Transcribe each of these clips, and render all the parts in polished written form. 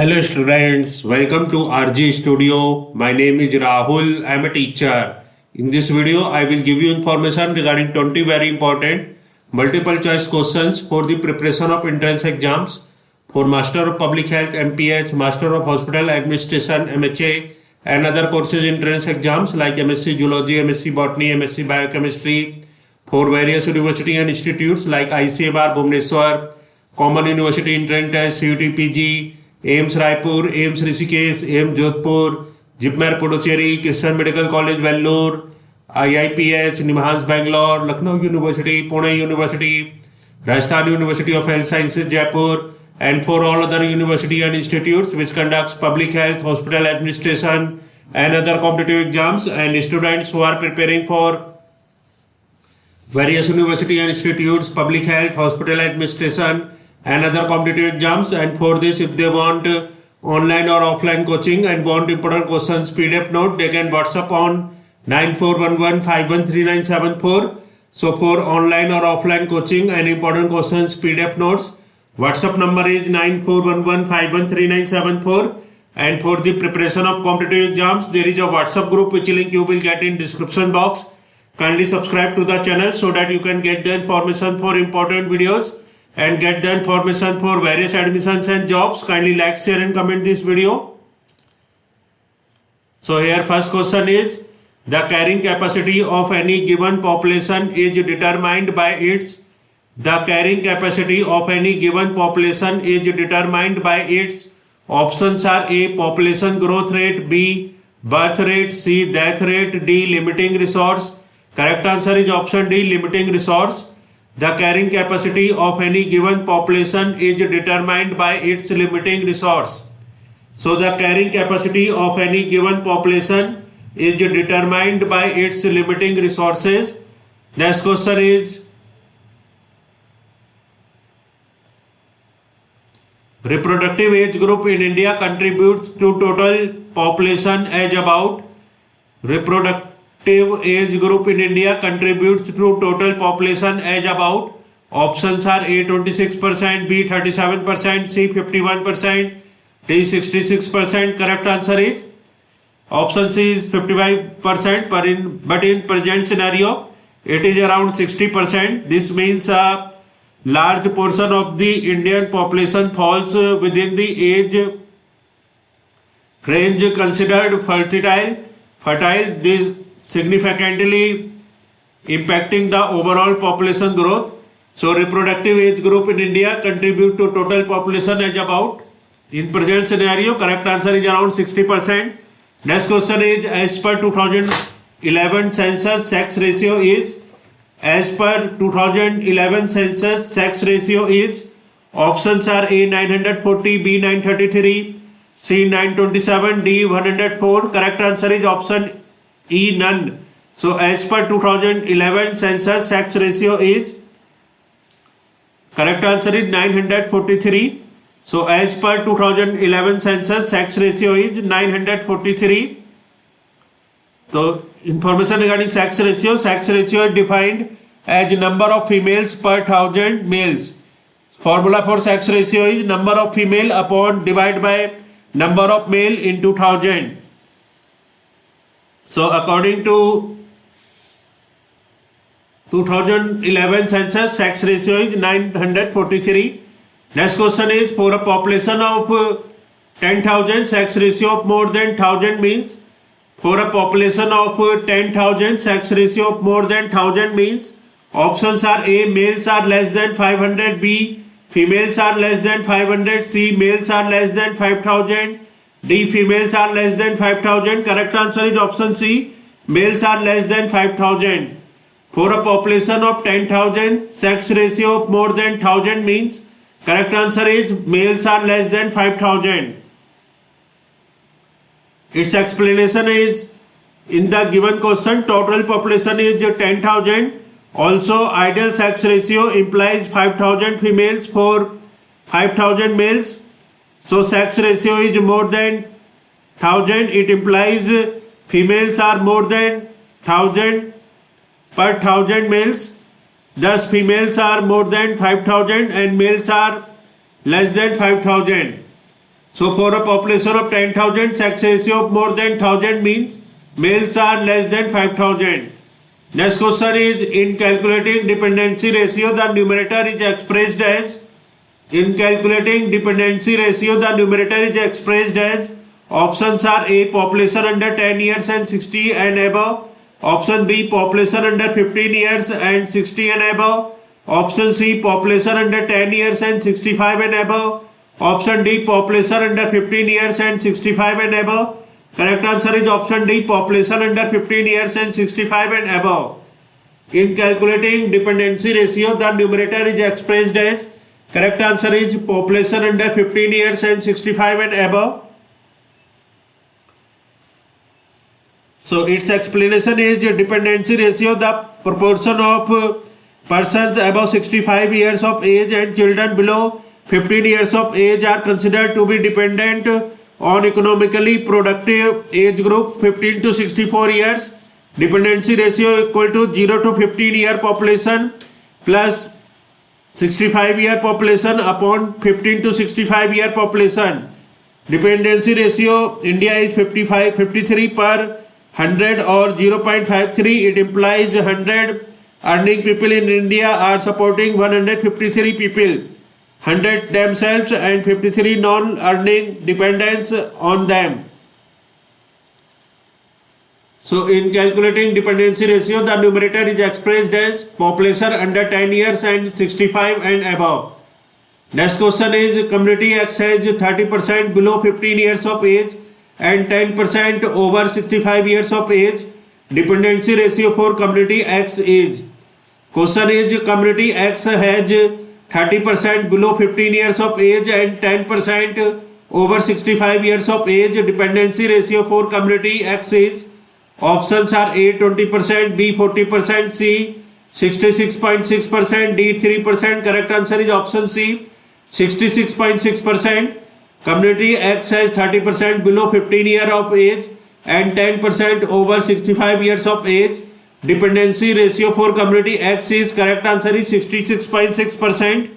Hello students, welcome to RG Studio. My name is Rahul. I am a teacher. In this video, I will give you information regarding 20 very important multiple choice questions for the preparation of entrance exams for Master of Public Health MPH, Master of Hospital Administration MHA and other courses entrance exams like MSc Zoology, MSc Botany, MSc Biochemistry for various university and institutes like ICMR Bhubaneswar, Common University Entrance Test, CUT PG, AIIMS Raipur, AIIMS Rishikesh, AIIMS Jodhpur, JIPMER Puducherry, Christian medical college Vellore, IIPH, NIMHANS Bangalore, Lucknow university, Pune university, Rajasthan university of health sciences Jaipur, and for all other university and institutes which conducts public health, hospital administration and other competitive exams, and students who are preparing for various university and institutes, public health, hospital administration and other competitive exams. And for this, if they want online or offline coaching and want important questions PDF note, they can WhatsApp on 9411513974. So for online or offline coaching and important questions PDF notes, WhatsApp number is 9411513974. And for the preparation of competitive exams, there is a WhatsApp group which link you will get in description box. Kindly subscribe to the channel so that you can get the information for important videos and get the information for various admissions and jobs. Kindly like, share and comment this video. So here first question is, the carrying capacity of any given population is determined by its options are A. population growth rate, B. birth rate, C. death rate, D. limiting resource. Correct answer is option D, limiting resource. The carrying capacity of any given population is determined by its limiting resource. So the carrying capacity of any given population is determined by its limiting resources. Next question is, reproductive age group in India contributes to total population as about. Reproductive age group in India contributes to total population as about. Options are A 26%, B 37%, C 51%, D 66%. Correct answer is option C is 55%, but in present scenario it is around 60%. This means a large portion of the Indian population falls within the age range considered fertile. This significantly impacting the overall population growth. So reproductive age group in India contribute to total population as about. In present scenario, correct answer is around 60%. Next question is, as per 2011 census, sex ratio is. As per 2011 census, sex ratio is. Options are A 940, B 933, C 927, D 104. Correct answer is option E, none. So as per 2011 census, sex ratio is. Correct answer is 943. So as per 2011 census, sex ratio is 943. So information regarding sex ratio is defined as number of females per 1000 males. Formula for sex ratio is number of female upon divided by number of male into 1000. So according to 2011 census, sex ratio is 943. Next question is, for a population of 10,000, sex ratio of more than 1000 means. For a population of 10,000, sex ratio of more than 1000 means. Options are A, males are less than 500, B, females are less than 500, C, males are less than 5,000, D, females are less than 5,000. Correct answer is option C, males are less than 5,000. For a population of 10,000, sex ratio of more than 1000 means. Correct answer is males are less than 5,000. Its explanation is, in the given question, total population is 10,000. Also, ideal sex ratio implies 5,000 females for 5,000 males. So sex ratio is more than 1000. It implies females are more than 1000 per 1000 males. Thus females are more than 5,000 and males are less than 5,000. So for a population of 10,000, sex ratio of more than 1,000 means males are less than 5,000. Next question is, in calculating dependency ratio, the numerator is expressed as, options are A, population under 10 years and 60 and above. Option B, population under 15 years and 60 and above. Option C, population under 10 years and 65 and above. Option D, population under 15 years and 65 and above. Correct answer is option D, population under 15 years and 65 and above. In calculating dependency ratio, the numerator is expressed as, correct answer is population under 15 years and 65 and above. So its explanation is dependency ratio, the proportion of persons above 65 years of age and children below 15 years of age are considered to be dependent on economically productive age group 15 to 64 years. Dependency ratio equal to 0 to 15 year population plus 65 year population upon 15 to 65 year population. Dependency ratio India is 53 per 100 or 0.53. It implies 100 earning people in India are supporting 153 people, 100 themselves and 53 non-earning dependents on them. So in calculating dependency ratio, the numerator is expressed as population under 10 years and 65 and above. Next question is, community X has 30% below 15 years of age and 10% over 65 years of age. Dependency ratio for community X is. Question is, community X has 30% below 15 years of age and 10% over 65 years of age. Dependency ratio for community X is. Options are A 20%, B 40%, C 66.6%, D 3%. Correct answer is option C, 66.6%. Community X has 30% below 15 years of age and 10% over 65 years of age. Dependency ratio for community X is, correct answer is 66.6%.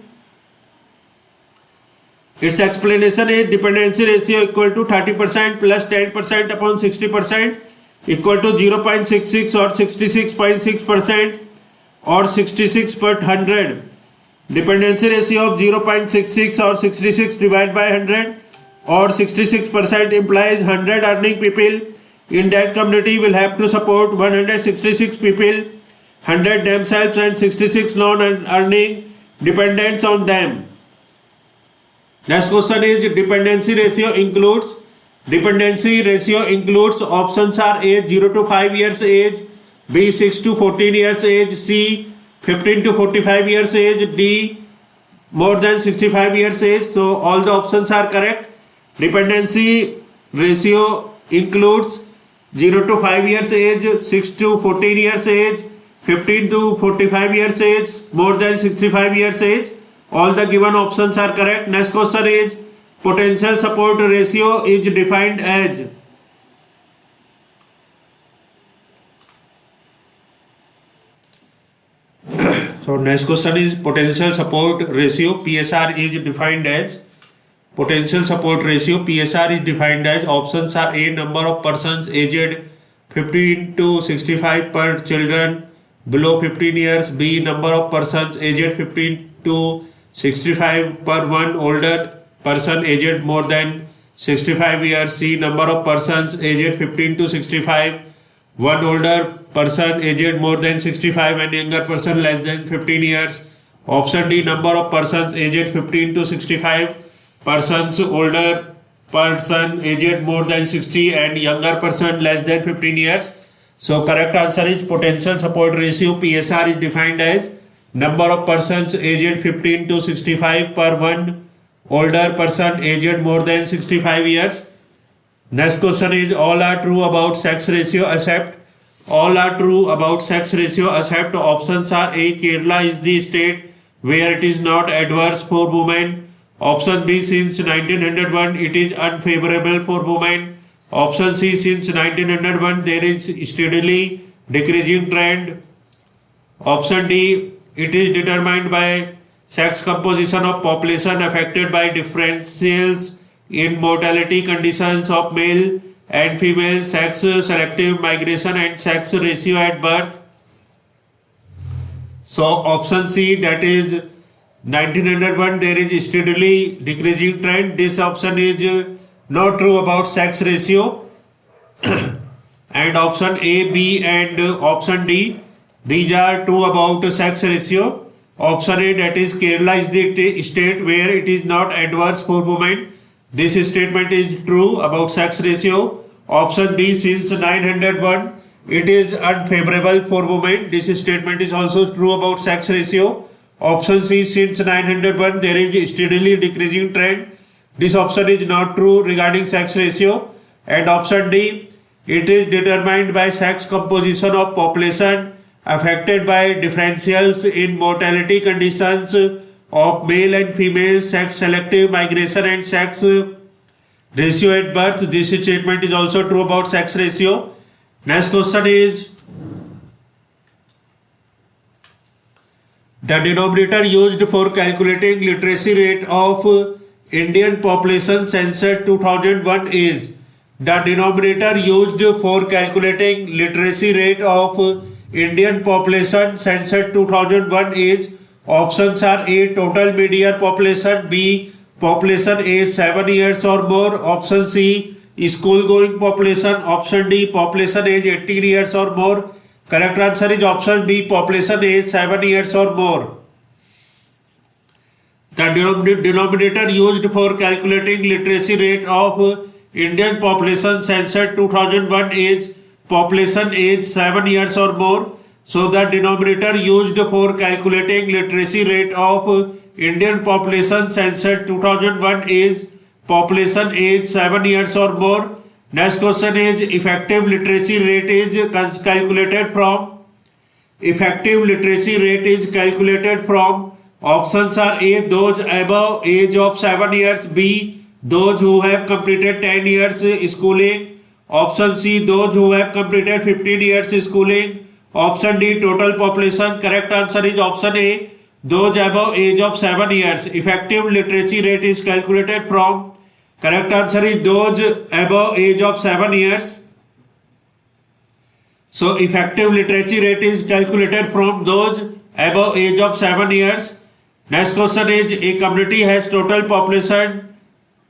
Its explanation is, dependency ratio equal to 30% plus 10% upon 60% equal to 0.66 or 66.6% or 66 per 100. Dependency ratio of 0.66 or 66 divided by 100 or 66% implies 100 earning people in that community will have to support 166 people, 100 themselves and 66 non-earning dependents on them. Next question is, dependency ratio includes. Dependency ratio includes, options are A 0 to 5 years age, B 6 to 14 years age, C 15 to 45 years age, D more than 65 years age. So all the options are correct. Dependency ratio includes 0 to 5 years age, 6 to 14 years age, 15 to 45 years age, more than 65 years age. All the given options are correct. Next question is, potential support ratio is defined as. So next question is, potential support ratio PSR is defined as. Potential support ratio PSR is defined as, options are A number of persons aged 15 to 65 per children below 15 years, B number of persons aged 15 to 65 per one older person aged more than 65 years, C number of persons aged 15 to 65, one older person aged more than 65 and younger person less than 15 years. Option D number of persons aged 15 to 65, persons older person aged more than 60 and younger person less than 15 years. So correct answer is, potential support ratio PSR is defined as number of persons aged 15 to 65 per one older person aged more than 65 years. Next question is, all are true about sex ratio except. All are true about sex ratio except. Options are A Kerala is the state where it is not adverse for women. Option B, since 1901 it is unfavorable for women. Option C, since 1901 there is steadily decreasing trend. Option D, it is determined by sex composition of population affected by differentials in mortality conditions of male and female, sex selective migration and sex ratio at birth. So option C, that is 1901, there is steadily decreasing trend. This option is not true about sex ratio. And option A, B and option D, these are true about sex ratio. Option A, that is Kerala is the state where it is not adverse for women. This statement is true about sex ratio. Option B, since 901 it is unfavorable for women. This statement is also true about sex ratio. Option C, since 901 there is steadily decreasing trend. This option is not true regarding sex ratio. And option D, it is determined by sex composition of population affected by differentials in mortality conditions of male and female, sex selective migration and sex ratio at birth. This statement is also true about sex ratio. Next question is, the denominator used for calculating literacy rate of Indian population census 2001 is. The denominator used for calculating literacy rate of Indian population census 2001 is. Options are A, total median population, B, population age 7 years or more, option C, school going population, option D, population age 18 years or more. Correct answer is option B, population age 7 years or more. The denominator used for calculating literacy rate of Indian population census 2001 is population age 7 years or more. So the denominator used for calculating literacy rate of Indian population census 2001 is population age 7 years or more. Next question is, effective literacy rate is calculated from. Effective literacy rate is calculated from. Options are A, those above age of 7 years, B, those who have completed 10 years schooling, option C, those who have completed 15 years schooling, option D, total population. Correct answer is option A, those above age of 7 years. Effective literacy rate is calculated from. Correct answer is those above age of 7 years. So effective literacy rate is calculated from those above age of 7 years. Next question is, a community has total population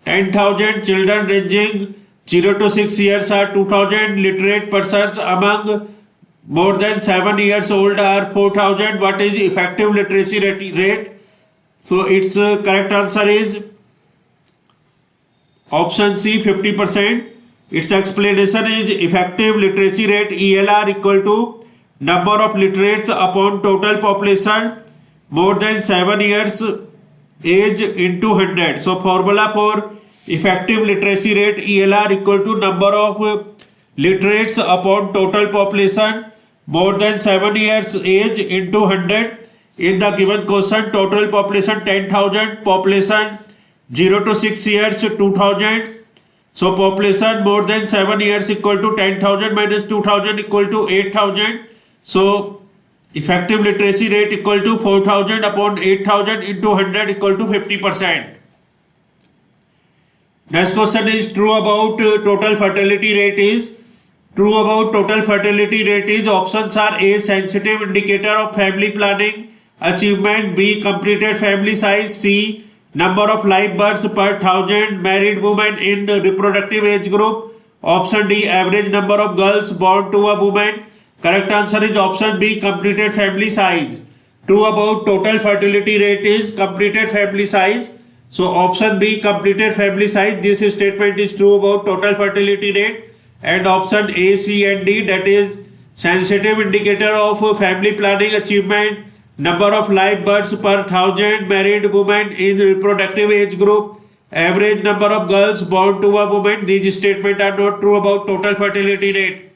10,000, children ranging 0 to 6 years are 2,000, literate persons among more than 7 years old are 4,000. What is effective literacy rate? So its correct answer is option C, 50%. Its explanation is, effective literacy rate ELR equal to number of literates upon total population more than 7 years age into 100. So formula for effective literacy rate ELR equal to number of literates upon total population more than 7 years age into 100. In the given question, total population 10,000, population 0 to 6 years 2,000. So population more than 7 years equal to 10,000 minus 2,000 equal to 8,000. So effective literacy rate equal to 4,000 upon 8,000 into 100 equal to 50%. Next question is, true about total fertility rate is. True about total fertility rate is. Options are A, sensitive indicator of family planning achievement, B, completed family size, C, number of live births per 1,000 married women in reproductive age group, option D, average number of girls born to a woman. Correct answer is option B, completed family size. True about total fertility rate is completed family size. So option B, completed family size. This statement is true about total fertility rate. And option A, C and D, that is sensitive indicator of family planning achievement, number of live births per 1,000 married women in reproductive age group, average number of girls born to a woman. These statements are not true about total fertility rate.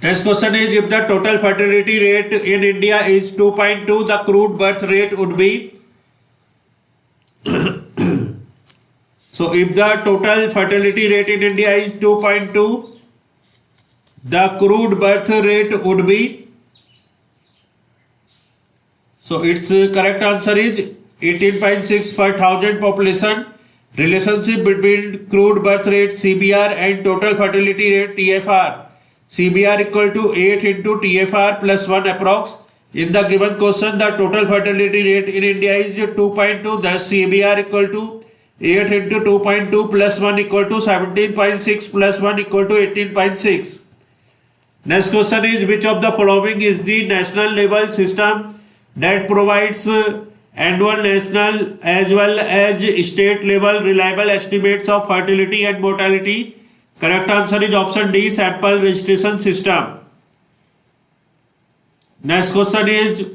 Next question is, if the total fertility rate in India is 2.2, the crude birth rate would be. So if the total fertility rate in India is 2.2, the crude birth rate would be. So its correct answer is 18.6 per thousand population. Relationship between crude birth rate CBR and total fertility rate TFR. CBR equal to 8 into TFR plus 1 approx. In the given question, the total fertility rate in India is 2.2. Thus, CBR equal to 8 into 2.2 plus 1 equal to 17.6 plus 1 equal to 18.6. Next question is, which of the following is the national level system that provides annual national as well as state level reliable estimates of fertility and mortality? Correct answer is option D, sample registration system. Next question is,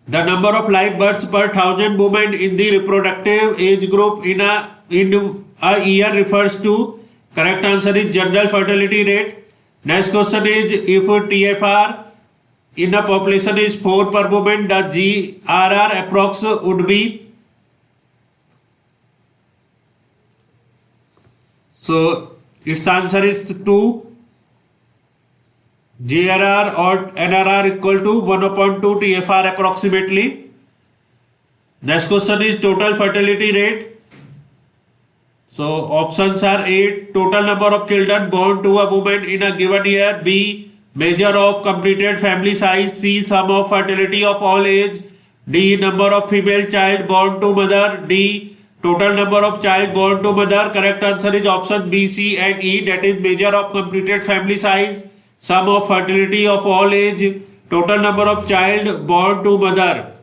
the number of live births per thousand women in the reproductive age group in a year refers to. Correct answer is general fertility rate. Next question is, if TFR in a population is 4 per woman, the GRR approx would be. So its answer is 2. GRR or NRR equal to 1/2 TFR approximately. Next question is total fertility rate. So options are A, total number of children born to a woman in a given year. B, measure of completed family size. C, sum of fertility of all age. D, number of female child born to mother. D, total number of child born to mother. Correct answer is option B, C and E, that is measure of completed family size, sum of fertility of all age, total number of child born to mother.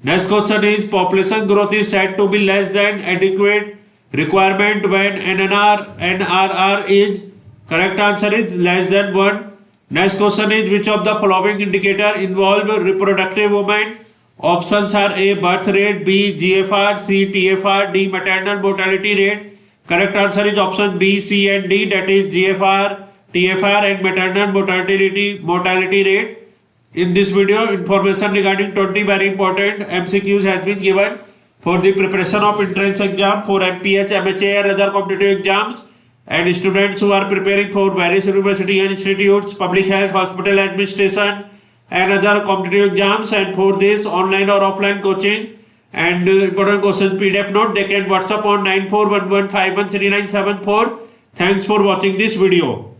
Next question is, population growth is said to be less than adequate requirement when NRR is. Correct answer is less than 1. Next question is, which of the following indicator involve reproductive women? Options are A, birth rate, B, GFR, C, TFR, D, maternal mortality rate. Correct answer is option B, C and D, that is GFR, TFR and maternal mortality rate. In this video, information regarding 20 very important MCQs has been given for the preparation of entrance exam for MPH, MHA and other competitive exams, and students who are preparing for various university and institutes, public health, hospital administration and other competitive exams, and for this online or offline coaching and important questions PDF note, they can WhatsApp on 9411513974. Thanks for watching this video.